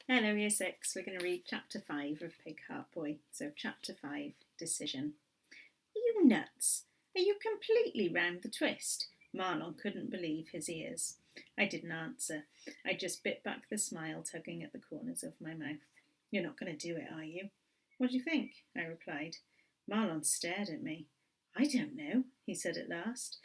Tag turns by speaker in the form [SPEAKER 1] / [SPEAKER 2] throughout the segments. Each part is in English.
[SPEAKER 1] Hello, Year 6. We're going to read Chapter 5 of Pig Heart Boy. So, Chapter 5, Decision. Are you nuts? Are you completely round the twist? Marlon couldn't believe his ears. I didn't answer. I just bit back the smile tugging at the corners of my mouth. You're not going to do it, are you? What do you think? I replied. Marlon stared at me. I don't know, he said at last.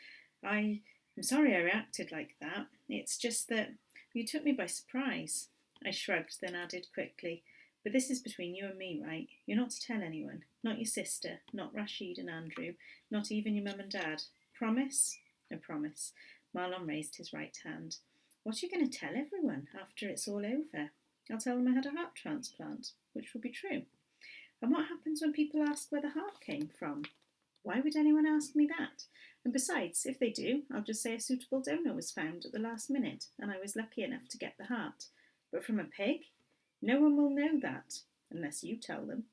[SPEAKER 1] I'm sorry I reacted like that. It's just that you took me by surprise. I shrugged, then added quickly, but this is between you and me, right? You're not to tell anyone. Not your sister, not Rashid and Andrew, not even your mum and dad. Promise? I promise. Marlon raised his right hand. What are you going to tell everyone after it's all over? I'll tell them I had a heart transplant, which will be true. And what happens when people ask where the heart came from? Why would anyone ask me that? And besides, if they do, I'll just say a suitable donor was found at the last minute and I was lucky enough to get the heart. But from a pig? No one will know that, unless you tell them.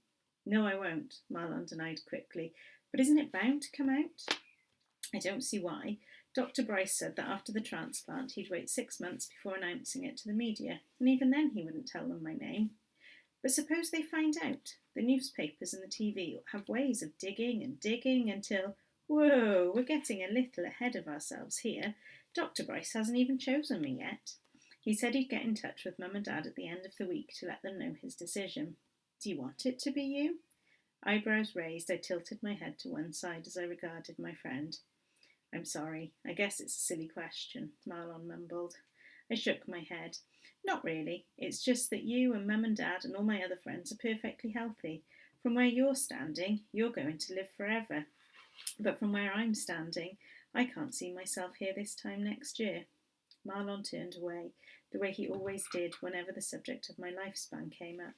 [SPEAKER 1] No, I won't, Marlon denied quickly. But isn't it bound to come out? I don't see why. Dr. Bryce said that after the transplant he'd wait 6 months before announcing it to the media, and even then he wouldn't tell them my name. But suppose they find out. The newspapers and the TV have ways of digging and digging until, whoa, we're getting a little ahead of ourselves here. Dr. Bryce hasn't even chosen me yet. He said he'd get in touch with Mum and Dad at the end of the week to let them know his decision. Do you want it to be you? Eyebrows raised, I tilted my head to one side as I regarded my friend. I'm sorry. I guess it's a silly question, Marlon mumbled. I shook my head. Not really. It's just that you and Mum and Dad and all my other friends are perfectly healthy. From where you're standing, you're going to live forever. But from where I'm standing, I can't see myself here this time next year. Marlon turned away, the way he always did whenever the subject of my lifespan came up.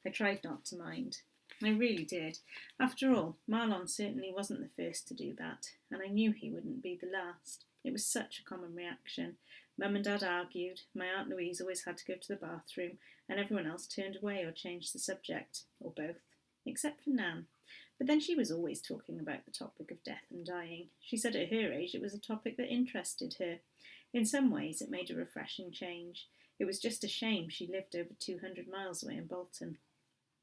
[SPEAKER 1] I tried not to mind. I really did. After all, Marlon certainly wasn't the first to do that, and I knew he wouldn't be the last. It was such a common reaction. Mum and Dad argued, my Aunt Louise always had to go to the bathroom, and everyone else turned away or changed the subject, or both, except for Nan. But then she was always talking about the topic of death and dying. She said at her age it was a topic that interested her. In some ways it made a refreshing change. It was just a shame she lived over 200 miles away in Bolton.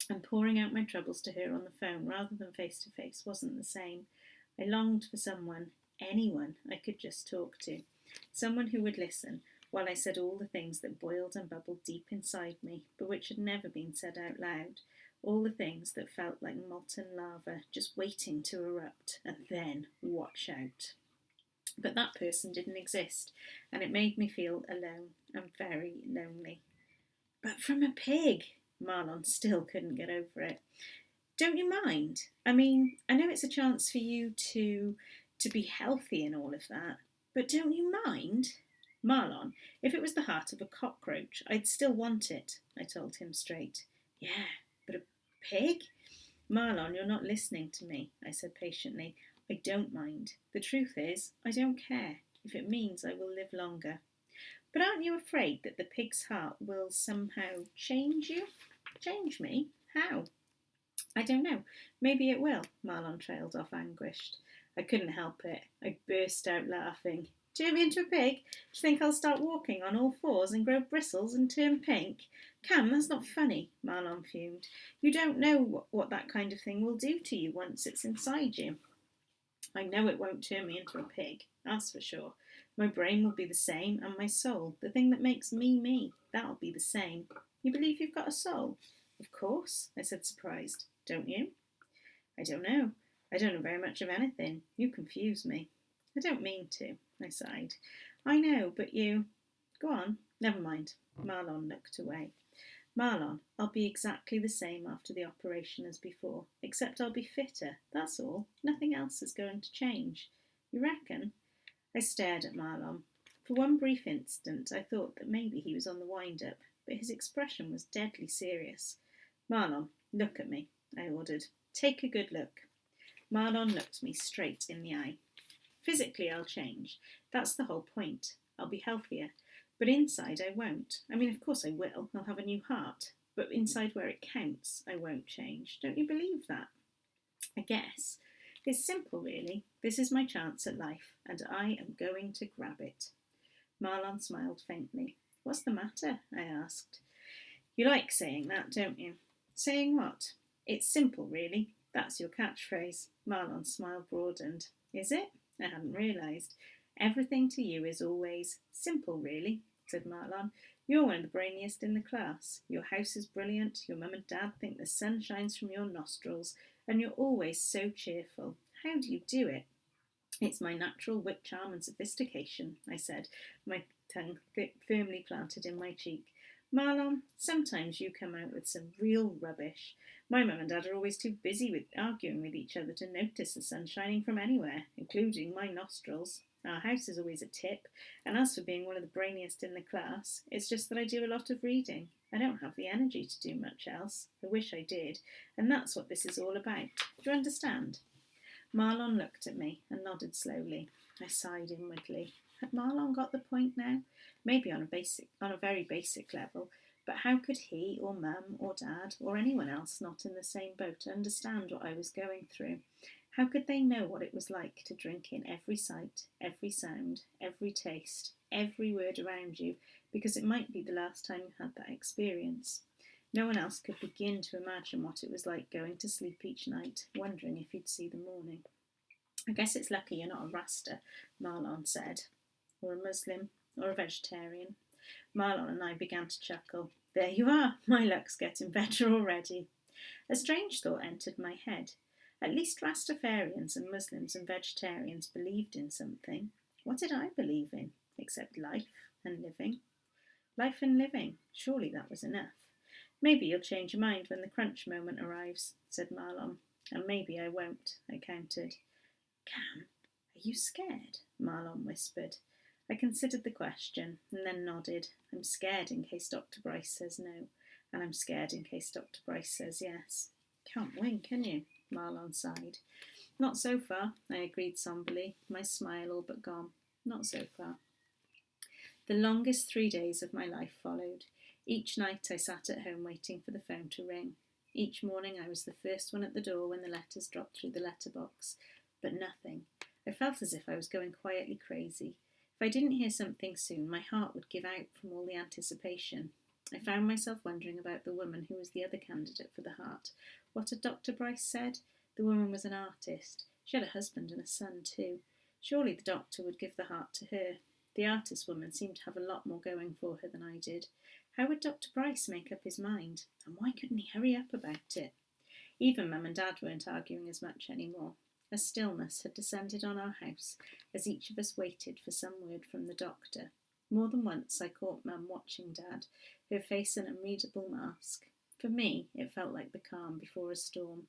[SPEAKER 1] And pouring out my troubles to her on the phone rather than face to face wasn't the same. I longed for someone, anyone, I could just talk to. Someone who would listen while I said all the things that boiled and bubbled deep inside me, but which had never been said out loud. All the things that felt like molten lava, just waiting to erupt, and then watch out. But that person didn't exist, and it made me feel alone and very lonely. But from a pig! Marlon still couldn't get over it. Don't you mind? I mean, I know it's a chance for you to be healthy and all of that, but don't you mind? Marlon, if it was the heart of a cockroach, I'd still want it, I told him straight. Yeah, but a pig? Marlon, you're not listening to me, I said patiently. I don't mind. The truth is, I don't care if it means I will live longer. But aren't you afraid that the pig's heart will somehow change you? Change me? How? I don't know. Maybe it will, Marlon trailed off anguished. I couldn't help it. I burst out laughing. Turn me into a pig? Do you think I'll start walking on all fours and grow bristles and turn pink? Cam, that's not funny, Marlon fumed. You don't know what that kind of thing will do to you once it's inside you. I know it won't turn me into a pig, that's for sure. My brain will be the same, and my soul, the thing that makes me me, that'll be the same. You believe you've got a soul? Of course, I said surprised. Don't you? I don't know. I don't know very much of anything. You confuse me. I don't mean to, I sighed. I know, but you... Go on, never mind. Marlon looked away. Marlon, I'll be exactly the same after the operation as before, except I'll be fitter, that's all. Nothing else is going to change. You reckon? I stared at Marlon. For one brief instant I thought that maybe he was on the wind-up, but his expression was deadly serious. Marlon, look at me, I ordered. Take a good look. Marlon looked me straight in the eye. Physically I'll change. That's the whole point. I'll be healthier. But inside I won't. I mean, of course I will. I'll have a new heart. But inside where it counts, I won't change. Don't you believe that? I guess. It's simple, really. This is my chance at life, and I am going to grab it. Marlon smiled faintly. What's the matter? I asked. You like saying that, don't you? Saying what? It's simple, really. That's your catchphrase. Marlon's smile broadened. Is it? I hadn't realised. Everything to you is always simple, really, said Marlon. You're one of the brainiest in the class. Your house is brilliant, your mum and dad think the sun shines from your nostrils, and you're always so cheerful. How do you do it? It's my natural wit, charm, and sophistication, I said, my tongue firmly planted in my cheek. Marlon, sometimes you come out with some real rubbish. My mum and dad are always too busy with arguing with each other to notice the sun shining from anywhere, including my nostrils. Our house is always a tip, and as for being one of the brainiest in the class, it's just that I do a lot of reading. I don't have the energy to do much else. I wish I did, and that's what this is all about. Do you understand? Marlon looked at me and nodded slowly. I sighed inwardly. Had Marlon got the point now? Maybe on a very basic level, but how could he or Mum or Dad or anyone else not in the same boat understand what I was going through? How could they know what it was like to drink in every sight, every sound, every taste, every word around you, because it might be the last time you had that experience? No one else could begin to imagine what it was like going to sleep each night, wondering if you'd see the morning. I guess it's lucky you're not a Rasta, Marlon said, or a Muslim, or a vegetarian. Marlon and I began to chuckle. There you are, my luck's getting better already. A strange thought entered my head. At least Rastafarians and Muslims and vegetarians believed in something. What did I believe in, except life and living? Life and living, surely that was enough. Maybe you'll change your mind when the crunch moment arrives, said Marlon. And maybe I won't, I countered. Cam, are you scared? Marlon whispered. I considered the question and then nodded. I'm scared in case Dr. Bryce says no, and I'm scared in case Dr. Bryce says yes. Can't win, can you? Marlon sighed. Not so far, I agreed somberly, my smile all but gone. Not so far. The longest 3 days of my life followed. Each night I sat at home waiting for the phone to ring. Each morning I was the first one at the door when the letters dropped through the letterbox. But nothing. I felt as if I was going quietly crazy. If I didn't hear something soon, my heart would give out from all the anticipation. I found myself wondering about the woman who was the other candidate for the heart. What had Dr. Bryce said? The woman was an artist. She had a husband and a son too. Surely the doctor would give the heart to her. The artist woman seemed to have a lot more going for her than I did. How would Dr. Bryce make up his mind? And why couldn't he hurry up about it? Even Mum and Dad weren't arguing as much anymore. A stillness had descended on our house as each of us waited for some word from the doctor. More than once I caught Mum watching Dad, her face an unreadable mask. For me, it felt like the calm before a storm.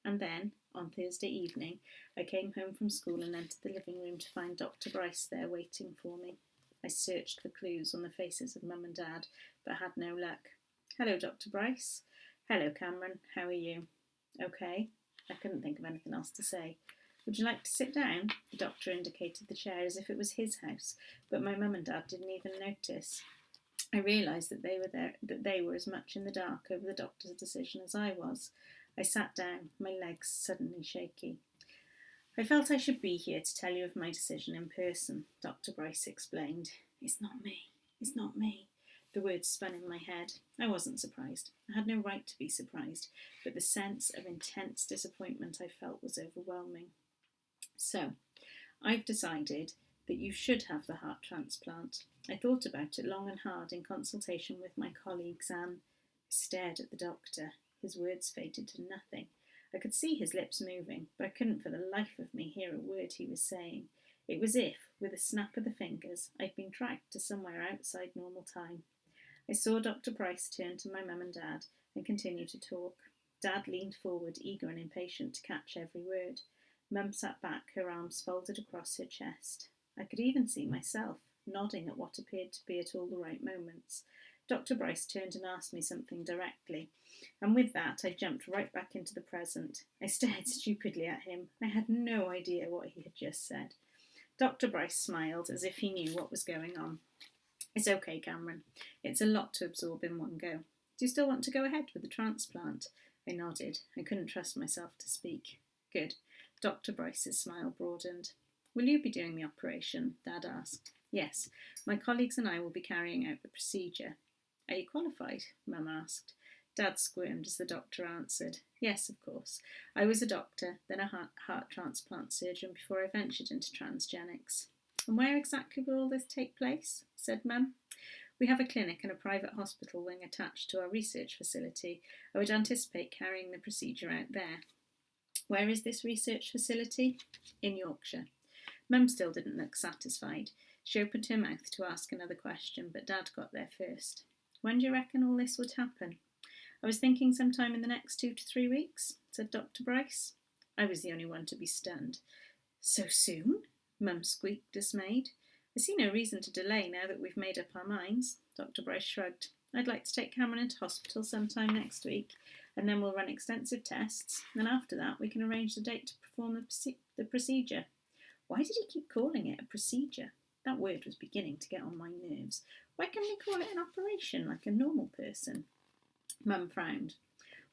[SPEAKER 1] And then, on Thursday evening, I came home from school and entered the living room to find Dr. Bryce there waiting for me. I searched for clues on the faces of Mum and Dad, but had no luck. Hello, Dr. Bryce. Hello, Cameron. How are you? Okay. I couldn't think of anything else to say. Would you like to sit down? The doctor indicated the chair as if it was his house, but my mum and dad didn't even notice. I realised that they were as much in the dark over the doctor's decision as I was. I sat down, my legs suddenly shaky. I felt I should be here to tell you of my decision in person, Dr. Bryce explained. It's not me. It's not me. The words spun in my head. I wasn't surprised. I had no right to be surprised, but the sense of intense disappointment I felt was overwhelming. So, I've decided that you should have the heart transplant. I thought about it long and hard in consultation with my colleagues and stared at the doctor. His words faded to nothing. I could see his lips moving, but I couldn't for the life of me hear a word he was saying. It was as if, with a snap of the fingers, I'd been dragged to somewhere outside normal time. I saw Dr. Bryce turn to my mum and Dad and continue to talk. Dad leaned forward, eager and impatient to catch every word. Mum sat back, her arms folded across her chest. I could even see myself, nodding at what appeared to be at all the right moments. Dr. Bryce turned and asked me something directly, and with that I jumped right back into the present. I stared stupidly at him. I had no idea what he had just said. Dr. Bryce smiled as if he knew what was going on. It's okay, Cameron. It's a lot to absorb in one go. Do you still want to go ahead with the transplant? I nodded. I couldn't trust myself to speak. Good. Dr. Bryce's smile broadened. Will you be doing the operation? Dad asked. Yes. My colleagues and I will be carrying out the procedure. Are you qualified? Mum asked. Dad squirmed as the doctor answered. Yes, of course. I was a doctor, then a heart transplant surgeon before I ventured into transgenics. And where exactly will all this take place? Said Mum. We have a clinic and a private hospital wing attached to our research facility. I would anticipate carrying the procedure out there. Where is this research facility? In Yorkshire. Mum still didn't look satisfied. She opened her mouth to ask another question, but Dad got there first. When do you reckon all this would happen? I was thinking sometime in the next 2 to 3 weeks, said Dr. Bryce. I was the only one to be stunned. So soon? Mum squeaked, dismayed. I see no reason to delay now that we've made up our minds. Dr. Bryce shrugged. I'd like to take Cameron into hospital sometime next week, and then we'll run extensive tests, and after that we can arrange the date to perform the procedure. Why did he keep calling it a procedure? That word was beginning to get on my nerves. Why can't we call it an operation like a normal person? Mum frowned.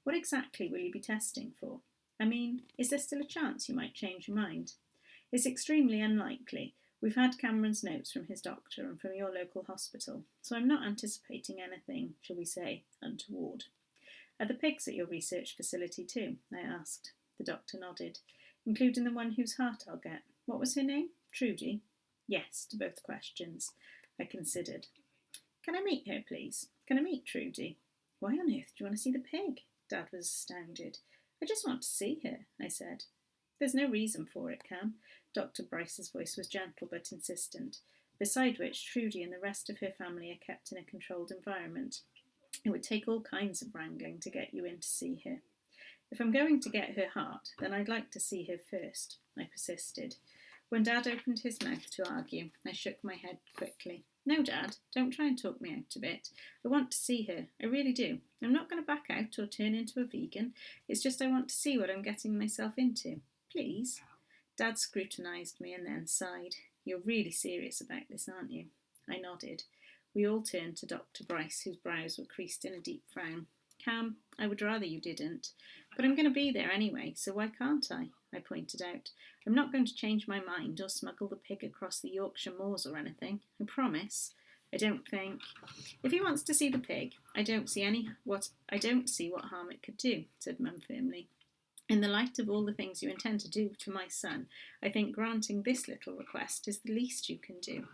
[SPEAKER 1] What exactly will you be testing for? I mean, is there still a chance you might change your mind? It's extremely unlikely. We've had Cameron's notes from his doctor and from your local hospital, so I'm not anticipating anything, shall we say, untoward. Are the pigs at your research facility too? I asked. The doctor nodded. Including the one whose heart I'll get. What was her name? Trudy? Yes, to both questions. I considered. Can I meet her, please? Can I meet Trudy? Why on earth do you want to see the pig? Dad was astounded. I just want to see her, I said. There's no reason for it, Cam. Dr. Bryce's voice was gentle but insistent, beside which Trudy and the rest of her family are kept in a controlled environment. It would take all kinds of wrangling to get you in to see her. If I'm going to get her heart, then I'd like to see her first, I persisted. When Dad opened his mouth to argue, I shook my head quickly. No, Dad, don't try and talk me out of it. I want to see her, I really do. I'm not going to back out or turn into a vegan. It's just I want to see what I'm getting myself into. Please? Dad scrutinised me and then sighed. You're really serious about this, aren't you? I nodded. We all turned to Dr. Bryce, whose brows were creased in a deep frown. Cam, I would rather you didn't. But I'm going to be there anyway, so why can't I? I pointed out. I'm not going to change my mind or smuggle the pig across the Yorkshire moors or anything. I promise. I don't think. If he wants to see the pig, I don't see what harm it could do, said Mum firmly. In the light of all the things you intend to do to my son, I think granting this little request is the least you can do.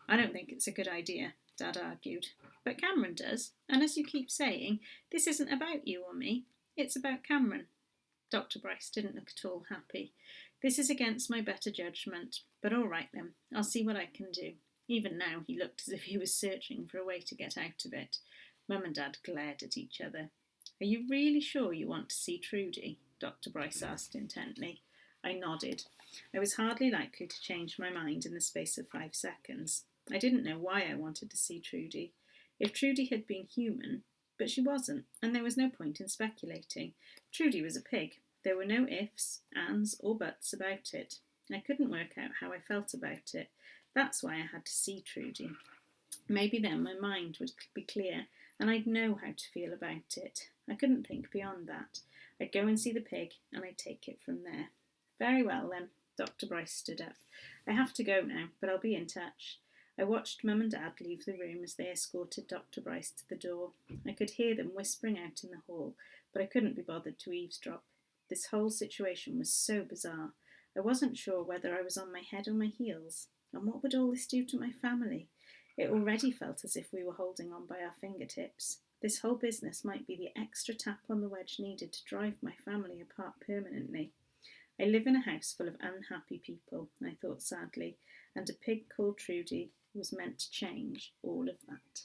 [SPEAKER 1] I don't think it's a good idea, Dad argued. But Cameron does, and as you keep saying, this isn't about you or me. It's about Cameron. Dr. Bryce didn't look at all happy. This is against my better judgment, but all right then, I'll see what I can do. Even now he looked as if he was searching for a way to get out of it. Mum and Dad glared at each other. Are you really sure you want to see Trudy? Dr. Bryce asked intently. I nodded. I was hardly likely to change my mind in the space of 5 seconds. I didn't know why I wanted to see Trudy. If Trudy had been human, but she wasn't, and there was no point in speculating. Trudy was a pig. There were no ifs, ands, or buts about it. I couldn't work out how I felt about it. That's why I had to see Trudy. Maybe then my mind would be clear, and I'd know how to feel about it. I couldn't think beyond that. I'd go and see the pig, and I'd take it from there. Very well, then. Dr. Bryce stood up. I have to go now, but I'll be in touch. I watched Mum and Dad leave the room as they escorted Dr. Bryce to the door. I could hear them whispering out in the hall, but I couldn't be bothered to eavesdrop. This whole situation was so bizarre. I wasn't sure whether I was on my head or my heels. And what would all this do to my family? It already felt as if we were holding on by our fingertips. This whole business might be the extra tap on the wedge needed to drive my family apart permanently. I live in a house full of unhappy people, I thought sadly, and a pig called Trudy was meant to change all of that.